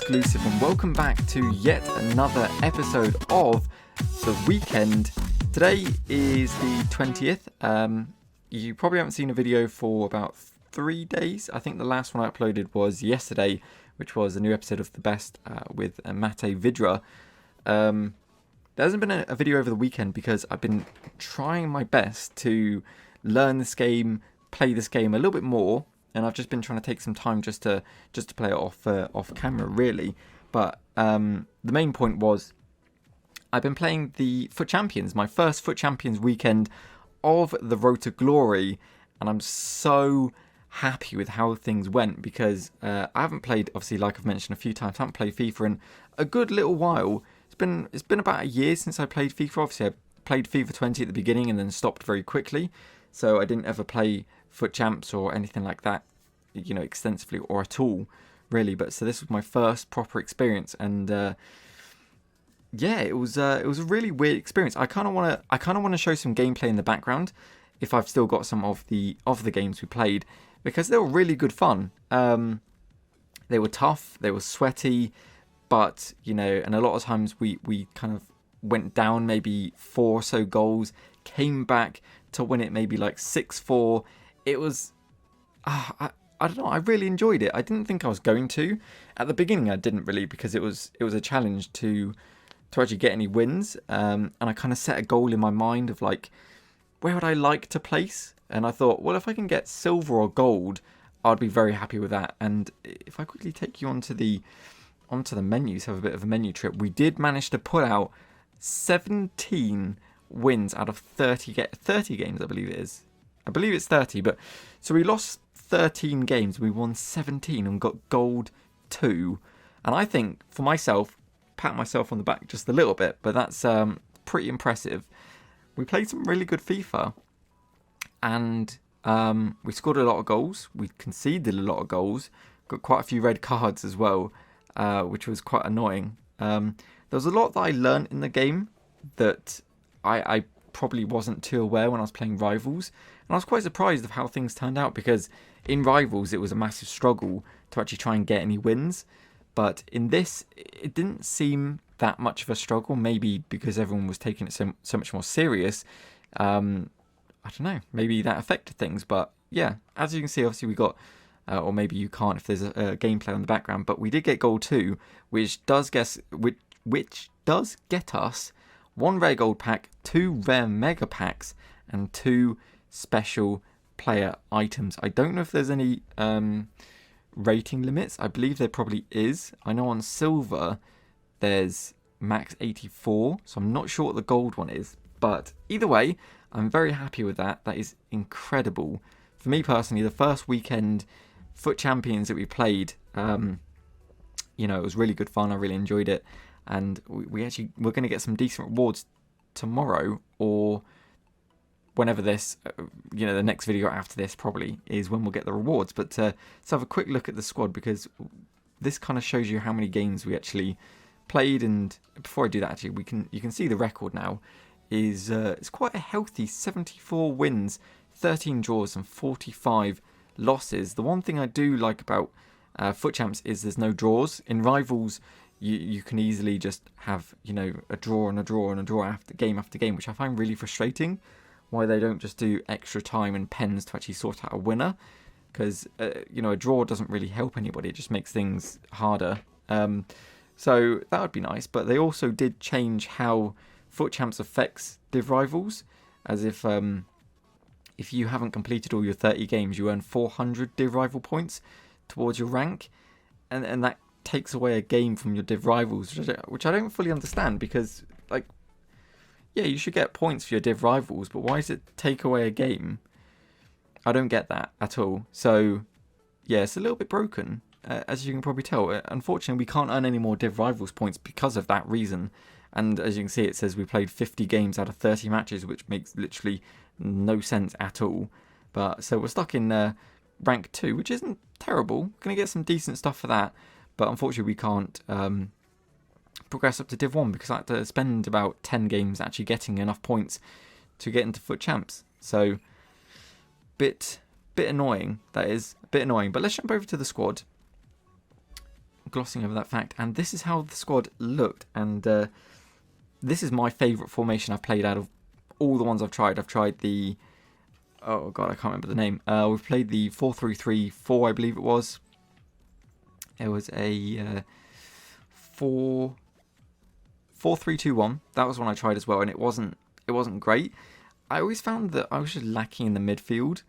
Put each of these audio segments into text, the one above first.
exclusive, and welcome back to yet another episode of The Weekend. Today is the 20th. You probably haven't seen a video for about 3 days. I think the last one I uploaded was yesterday, which was a new episode of The Best with Mate Vidra. There hasn't been a video over the weekend because I've been trying my best to learn this game, play this game a little bit more, and I've just been trying to take some time just to play it off camera, really. But the main point was I've been playing the FUT Champions, my first FUT Champions weekend of the Road to Glory, and I'm so happy with how things went because I haven't played, obviously, like I've mentioned a few times, I haven't played FIFA in a good little while. It's been about a year since I played FIFA. Obviously, I played FIFA 20 at the beginning and then stopped very quickly, so I didn't ever play FUT Champs or anything like that, you know, extensively or at all, really. But so this was my first proper experience, and yeah, it was a really weird experience. I kind of want to show some gameplay in the background if I've still got some of the games we played, because they were really good fun. They were tough, they were sweaty, but you know, and a lot of times we kind of went down maybe 4 or so goals, came back to win it maybe like 6-4. It was, I don't know, I really enjoyed it. I didn't think I was going to. At the beginning I didn't really, because it was a challenge to actually get any wins. And I kind of set a goal in my mind of like, where would I like to place? And I thought, well, if I can get silver or gold, I'd be very happy with that. And if I quickly take you onto the menus, have a bit of a menu trip, we did manage to pull out 17 wins out of 30 games, I believe it is. I believe it's 30, but so we lost 13 games, we won 17 and got gold 2. And I think, for myself, pat myself on the back just a little bit, but that's pretty impressive. We played some really good FIFA, and we scored a lot of goals. We conceded a lot of goals, got quite a few red cards as well, which was quite annoying. There was a lot that I learned in the game that I probably wasn't too aware when I was playing Rivals, and I was quite surprised of how things turned out, because in Rivals it was a massive struggle to actually try and get any wins, but in this it didn't seem that much of a struggle, maybe because everyone was taking it so much more serious. I don't know, maybe that affected things, but yeah, as you can see, obviously we got, or maybe you can't if there's a gameplay on the background, but we did get gold 2, which does get us 1 rare gold pack, 2 rare mega packs, and 2 special player items. I don't know if there's any rating limits. I believe there probably is. I know on silver there's max 84, so I'm not sure what the gold one is. But either way, I'm very happy with that. That is incredible. For me personally, the first weekend FUT Champions that we played, you know, it was really good fun. I really enjoyed it. And we're going to get some decent rewards tomorrow, or whenever this, you know, the next video after this probably is when we'll get the rewards. But let's have a quick look at the squad, because this kind of shows you how many games we actually played. And before I do that, actually, you can see the record now is it's quite a healthy 74 wins, 13 draws, and 45 losses. The one thing I do like about FUT Champs is there's no draws. In Rivals, you can easily just have, you know, a draw and a draw and a draw after game, which I find really frustrating. Why they don't just do extra time and pens to actually sort out a winner, because you know, a draw doesn't really help anybody, it just makes things harder. So that would be nice. But they also did change how FUT Champs affects Div Rivals, as if you haven't completed all your 30 games, you earn 400 Div Rival points towards your rank, and that takes away a game from your Div Rivals, which I don't fully understand, because, like, yeah, you should get points for your Div Rivals, but why does it take away a game? I don't get that at all. So yeah, it's a little bit broken, as you can probably tell. Unfortunately, we can't earn any more Div Rivals points because of that reason. And as you can see, it says we played 50 games out of 30 matches, which makes literally no sense at all. But so we're stuck in rank 2, which isn't terrible. Gonna get some decent stuff for that. But unfortunately, we can't progress up to Div 1 because I had to spend about 10 games actually getting enough points to get into FUT Champs. So, bit annoying, that is. A bit annoying. But let's jump over to the squad. glossing over that fact. And this is how the squad looked. And this is my favourite formation I've played out of all the ones I've tried. I've tried the... Oh, God, I can't remember the name. We've played the 4-3-3-4, I believe it was. It was a 4-3-2-1. That was one I tried as well, and it wasn't great. I always found that I was just lacking in the midfield.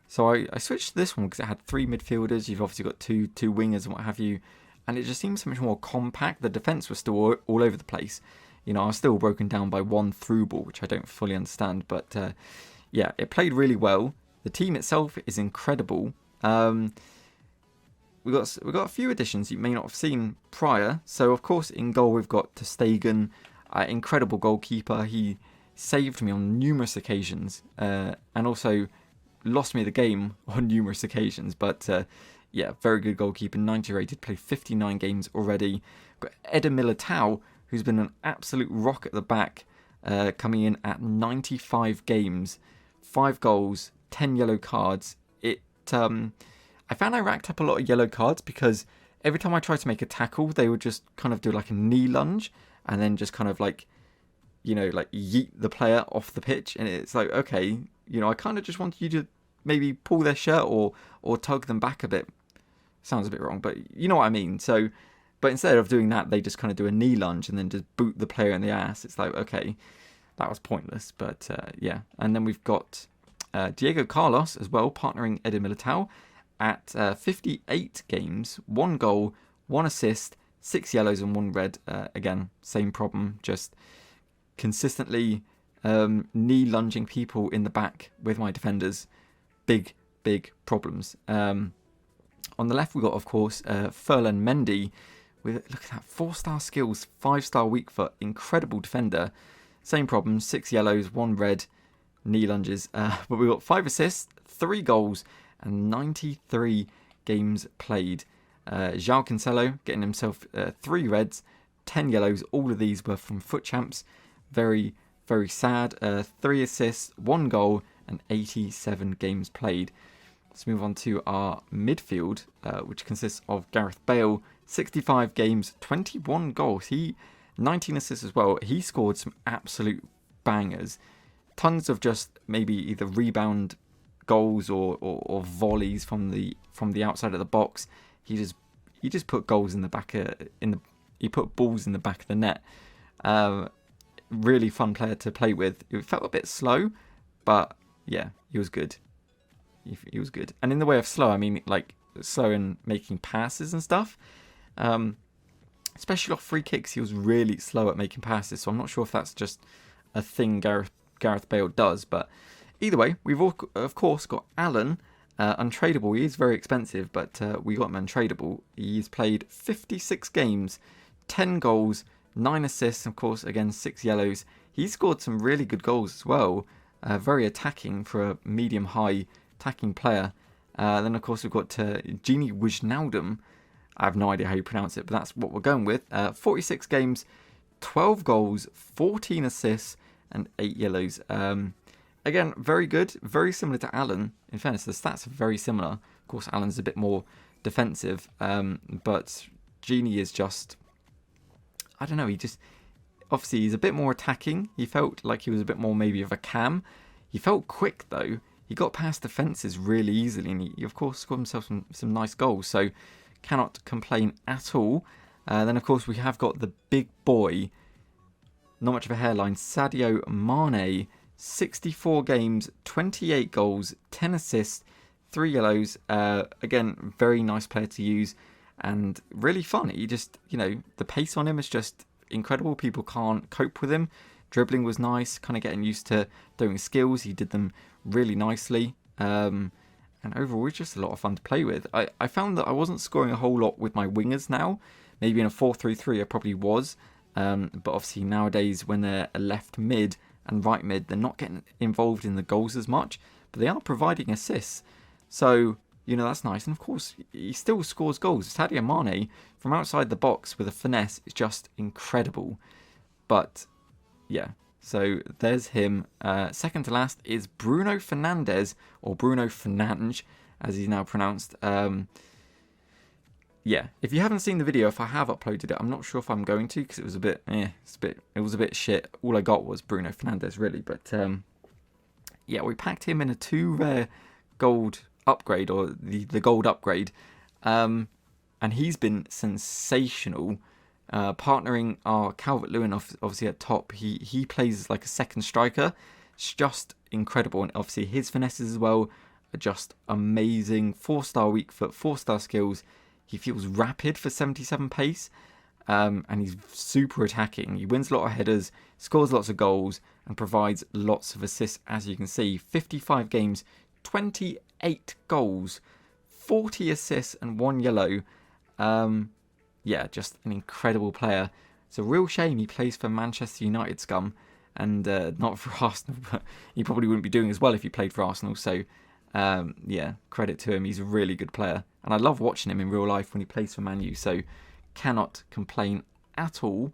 So I switched to this one because it had 3 midfielders. You've obviously got two wingers and what have you. And it just seemed so much more compact. The defence was still all over the place. You know, I was still broken down by one through ball, which I don't fully understand. But yeah, it played really well. The team itself is incredible. We got a few additions you may not have seen prior. So of course in goal we've got ter Stegen, incredible goalkeeper. He saved me on numerous occasions, and also lost me the game on numerous occasions. But yeah, very good goalkeeper, 90 rated, played 59 games already. Got Eder Militao, who's been an absolute rock at the back, coming in at 95 games, 5 goals, 10 yellow cards. I found I racked up a lot of yellow cards because every time I tried to make a tackle, they would just kind of do like a knee lunge and then just kind of like, you know, like yeet the player off the pitch. And it's like, okay, you know, I kind of just want you to maybe pull their shirt or tug them back a bit. Sounds a bit wrong, but you know what I mean. So, but instead of doing that, they just kind of do a knee lunge and then just boot the player in the ass. It's like, okay, that was pointless. But yeah, and then we've got Diego Carlos as well, partnering Eder Militao at 58 games, 1 goal, 1 assist, 6 yellows and 1 red. Again, same problem, just consistently knee lunging people in the back with my defenders. Big problems. On the left, we got, of course, Ferland Mendy with, look at that, 4-star skills, 5-star weak foot, incredible defender. Same problem, 6 yellows, 1 red, knee lunges. But we got 5 assists, 3 goals, and 93 games played. João Cancelo getting himself 3 reds, 10 yellows. All of these were from Foot Champs. Very, very sad. 3 assists, 1 goal, and 87 games played. Let's move on to our midfield, which consists of Gareth Bale, 65 games, 21 goals. 19 assists as well. He scored some absolute bangers. Tons of just maybe either rebound goals or volleys from the outside of the box. He just put goals in the back he put balls in the back of the net. Really fun player to play with. It felt a bit slow, but yeah, he was good. He was good. And in the way of slow, I mean like slow in making passes and stuff. Especially off free kicks, he was really slow at making passes. So I'm not sure if that's just a thing Gareth Bale does, but either way, we've of course got Alan, untradeable. He is very expensive, but we got him untradeable. He's played 56 games, 10 goals, 9 assists, of course, again, 6 yellows. He scored some really good goals as well. Very attacking for a medium-high attacking player. Then, of course, we've got Gini Wijnaldum. I have no idea how you pronounce it, but that's what we're going with. 46 games, 12 goals, 14 assists, and 8 yellows. Again, very good. Very similar to Alan. In fairness, the stats are very similar. Of course, Alan's a bit more defensive. But Genie is just... I don't know. Obviously, he's a bit more attacking. He felt like he was a bit more maybe of a cam. He felt quick, though. He got past defences really easily. And he of course, scored himself some nice goals. So, cannot complain at all. Then, of course, we have got the big boy. Not much of a hairline. Sadio Mane. 64 games, 28 goals, 10 assists, 3 yellows. Again, very nice player to use and really fun. He just, you know, the pace on him is just incredible. People can't cope with him. Dribbling was nice, kind of getting used to doing skills. He did them really nicely. And overall, it's just a lot of fun to play with. I found that I wasn't scoring a whole lot with my wingers now. Maybe in a 4-3-3 I probably was. But obviously nowadays when they're a left mid and right mid, they're not getting involved in the goals as much, but they are providing assists. So, you know, that's nice. And of course, he still scores goals. Sadio Mane, from outside the box with a finesse, is just incredible. But, yeah, so there's him. Second to last is Bruno Fernandes, or Bruno Fernandes, as he's now pronounced. yeah, if you haven't seen the video, if I have uploaded it, I'm not sure if I'm going to, because it was a bit, it was a bit shit. All I got was Bruno Fernandes, really. But yeah, we packed him in a 2 rare gold upgrade, or the gold upgrade, and he's been sensational. Partnering our Calvert-Lewin obviously at top. He plays like a second striker. It's just incredible, and obviously his finesses as well are just amazing. 4-star weak foot, 4-star skills. He feels rapid for 77 pace, and he's super attacking. He wins a lot of headers, scores lots of goals, and provides lots of assists, as you can see. 55 games, 28 goals, 40 assists, and 1 yellow. Yeah, just an incredible player. It's a real shame he plays for Manchester United scum, and not for Arsenal, but he probably wouldn't be doing as well if he played for Arsenal. So, yeah, credit to him. He's a really good player. And I love watching him in real life when he plays for Man U, so cannot complain at all.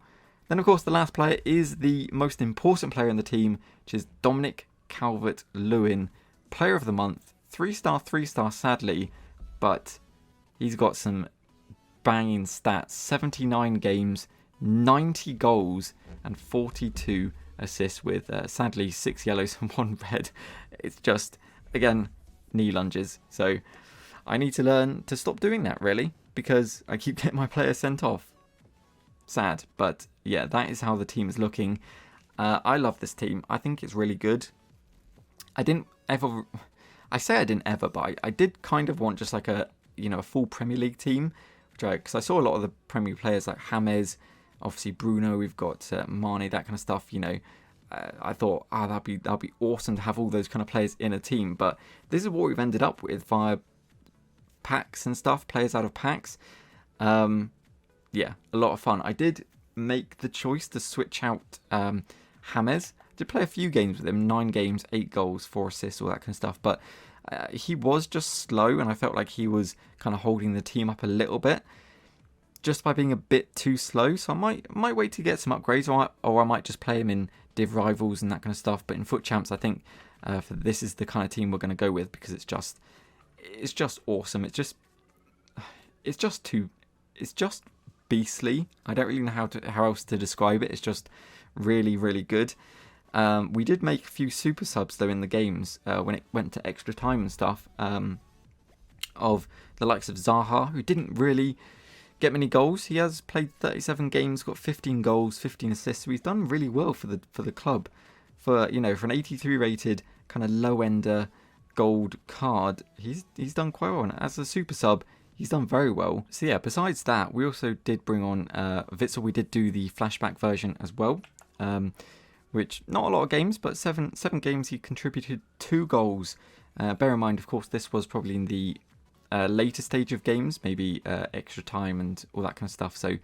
Then, of course, the last player is the most important player in the team, which is Dominic Calvert-Lewin, Player of the Month. 3-star, 3-star, sadly, but he's got some banging stats. 79 games, 90 goals, and 42 assists with, sadly, 6 yellows and 1 red. It's just, again, knee lunges. So I need to learn to stop doing that, really, because I keep getting my players sent off. Sad, but yeah, that is how the team is looking. I love this team. I think it's really good. I didn't ever but I did kind of want just like a full Premier League team, because I saw a lot of the Premier League players like James, obviously Bruno, we've got Mane, that kind of stuff. I thought, that'd be awesome to have all those kind of players in a team. But this is what we've ended up with via packs and stuff, players out of packs. Yeah, a lot of fun. I did make the choice to switch out James. Did play a few games with him, 9 games, 8 goals, 4 assists, all that kind of stuff. But he was just slow, and I felt like he was kind of holding the team up a little bit, just by being a bit too slow. So I might wait to get some upgrades, or I might just play him in Div Rivals and that kind of stuff. But in Foot Champs, I think for this is the kind of team we're going to go with, because it's just awesome. It's just beastly. I don't really know how else to describe it. It's just really, really good. We did make a few super subs though in the games when it went to extra time and stuff, of the likes of Zaha, who didn't really get many goals. He has played 37 games, got 15 goals, 15 assists. So he's done really well for the club. For an 83 rated kind of low ender gold card, he's done quite well. And as a super sub, he's done very well. So yeah, besides that, we also did bring on Witsel. We did do the flashback version as well. Which, not a lot of games, but seven games he contributed 2 goals. Bear in mind, of course, this was probably in the later stage of games, maybe extra time and all that kind of stuff. So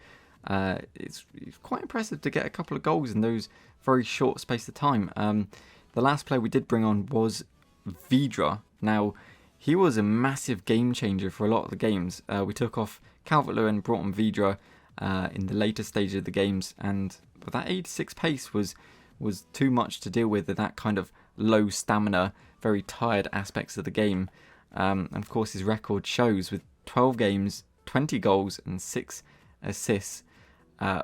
it's quite impressive to get a couple of goals in those very short space of time. The last player we did bring on was Vidra. Now, he was a massive game changer for a lot of the games. We took off Calvert-Lewin, brought on Vidra in the later stage of the games, and that 86 pace was too much to deal with that kind of low stamina, very tired aspects of the game. And of course his record shows with 12 games, 20 goals and 6 assists.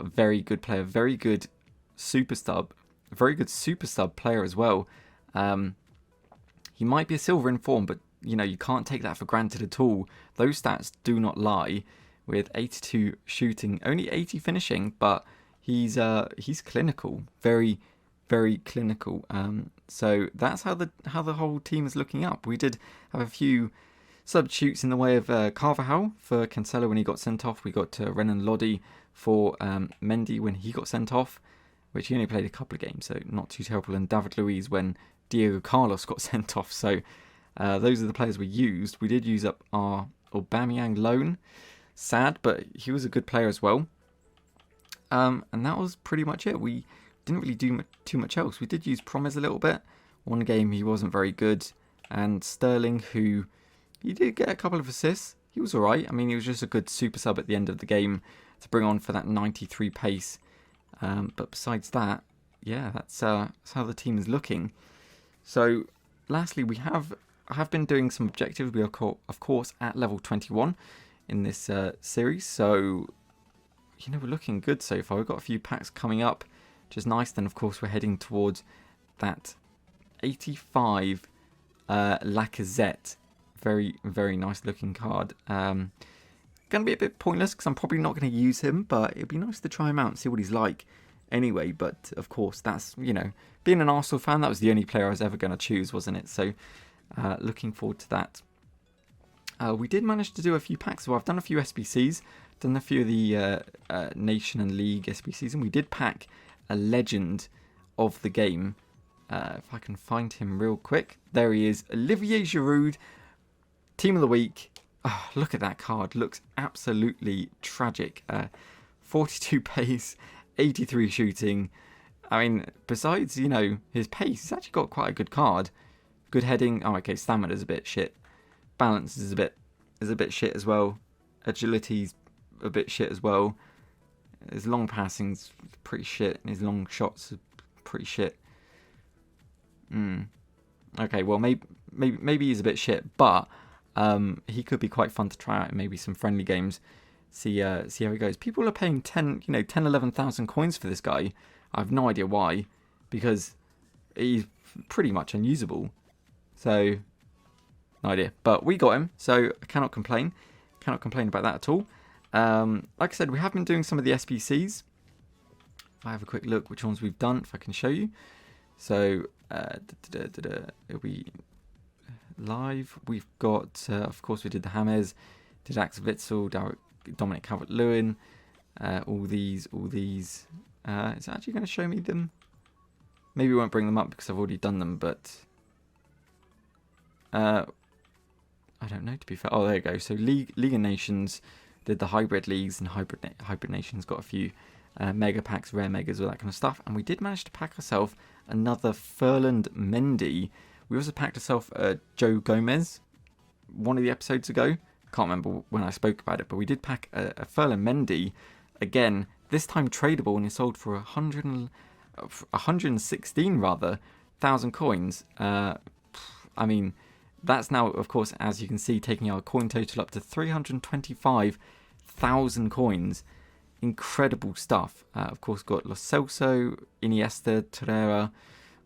Very good player, very good super sub player as well. He might be a silver in form, but you can't take that for granted at all. Those stats do not lie, with 82 shooting, only 80 finishing, but he's clinical, very, very clinical. So that's how the whole team is looking up. We did have a few substitutes in the way of Carvajal for Cancelo when he got sent off. We got Renan Lodi for Mendy when he got sent off, which he only played a couple of games, so not too terrible. And David Luiz when Diego Carlos got sent off. So those are the players we used. We did use up our Aubameyang loan. Sad, but he was a good player as well. And that was pretty much it. We didn't really do too much else. We did use Promes a little bit. One game he wasn't very good. And Sterling, who he did get a couple of assists. He was alright. I mean, he was just a good super sub at the end of the game to bring on for that 93 pace. But besides that, yeah, that's how the team is looking. So, lastly, I have been doing some objectives. We are, of course, at level 21 in this series. So, we're looking good so far. We've got a few packs coming up, which is nice. Then, of course, we're heading towards that 85 Lacazette. Very, very nice looking card. Going to be a bit pointless because I'm probably not going to use him, but it'd be nice to try him out and see what he's like anyway. But, of course, that's, being an Arsenal fan, that was the only player I was ever going to choose, wasn't it? So, looking forward to that. We did manage to do a few packs. So I've done a few SBCs, done a few of the Nation and League SBCs, and we did pack a legend of the game. If I can find him real quick. There he is. Olivier Giroud, Team of the Week. Oh, look at that card. Looks absolutely tragic. 42 pace, 83 shooting. I mean, besides, his pace, he's actually got quite a good card. Good heading. Oh, okay, stamina's a bit shit. Balance is a bit shit as well. Agility's a bit shit as well. His long passing's pretty shit, and his long shots are pretty shit. Okay, well maybe he's a bit shit, but he could be quite fun to try out in maybe some friendly games. See how he goes. People are paying 11,000 coins for this guy. I have no idea why, because he's pretty much unusable. So no idea, but we got him, so I cannot complain. Cannot complain about that at all. Like I said, we have been doing some of the SBCs. If I have a quick look which ones we've done, if I can show you. So, we live. We've got, of course, we did the James, did Axel Witsel, Dominic Calvert-Lewin, all these. Is it actually going to show me them? Maybe we won't bring them up because I've already done them, but I don't know, to be fair. Oh, there you go. So League of Nations did the hybrid leagues, and hybrid Nations got a few mega packs, rare megas, all that kind of stuff. And we did manage to pack ourselves another Ferland Mendy. We also packed ourselves Joe Gomez one of the episodes ago. Can't remember when I spoke about it, but we did pack a Ferland Mendy again. This time tradable, and it sold for 116 rather thousand coins. I mean, that's now, of course, as you can see, taking our coin total up to 325,000 coins. Incredible stuff. Of course, got Lo Celso, Iniesta, Torreira,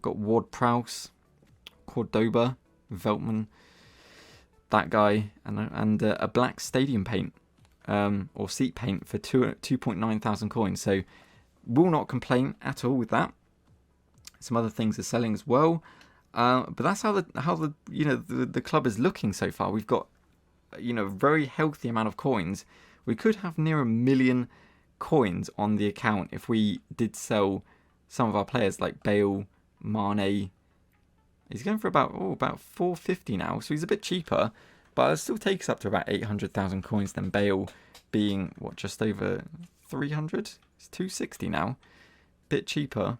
got Ward-Prowse, Cordoba, Veltman, that guy, and a black stadium paint, or seat paint for 2.9 thousand coins. So, will not complain at all with that. Some other things are selling as well. But that's how the club is looking so far. We've got a very healthy amount of coins. We could have near 1 million coins on the account if we did sell some of our players like Bale, Mane. He's going for about 450 now, so he's a bit cheaper, but it still takes up to about 800,000 coins. Then Bale being just over 300. It's 260 now. Bit cheaper.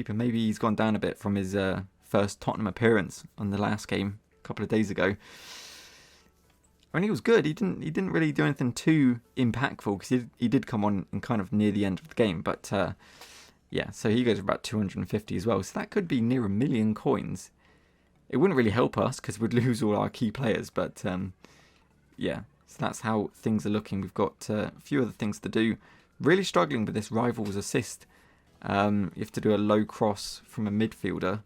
Maybe he's gone down a bit from his first Tottenham appearance on the last game a couple of days ago. I mean, he was good. He didn't really do anything too impactful because he did come on and kind of near the end of the game. But yeah, so he goes for about 250 as well. So that could be near 1 million coins. It wouldn't really help us because we'd lose all our key players. But yeah, so that's how things are looking. We've got a few other things to do. Really struggling with this rivals assist. You have to do a low cross from a midfielder.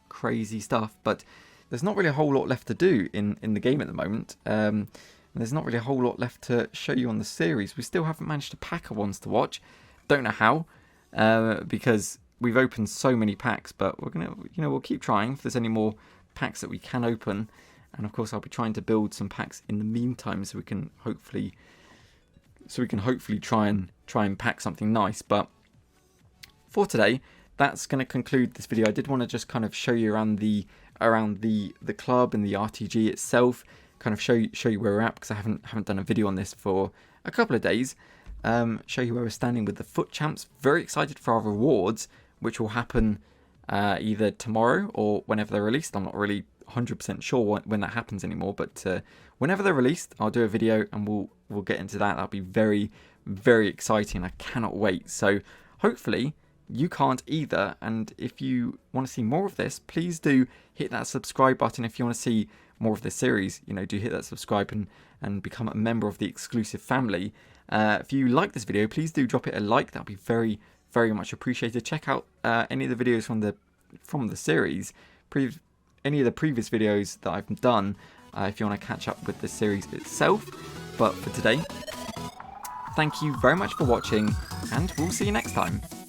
Crazy stuff, but there's not really a whole lot left to do in the game at the moment. And there's not really a whole lot left to show you on the series. We still haven't managed to pack a ones to watch. Don't know how, because we've opened so many packs. But we're gonna, we'll keep trying if there's any more packs that we can open. And of course, I'll be trying to build some packs in the meantime, so we can hopefully try and pack something nice. But for today, that's going to conclude this video. I did want to just kind of show you around the club and the RTG itself, kind of show you where we're at, because I haven't done a video on this for a couple of days. Show you where we're standing with the Foot Champs. Very excited for our rewards, which will happen either tomorrow or whenever they're released. I'm not really 100% sure when that happens anymore, but whenever they're released, I'll do a video and we'll get into that. That'll be very, very exciting. I cannot wait. So hopefully you can't either, and if you want to see more of this, please do hit that subscribe button if you want to see more of this series, do hit that subscribe and become a member of the exclusive family. If you like this video, please do drop it a like. That would be very, very much appreciated. Check out any of the videos from the series, any of the previous videos that I've done, if you want to catch up with the series itself. But for today, thank you very much for watching, and we'll see you next time.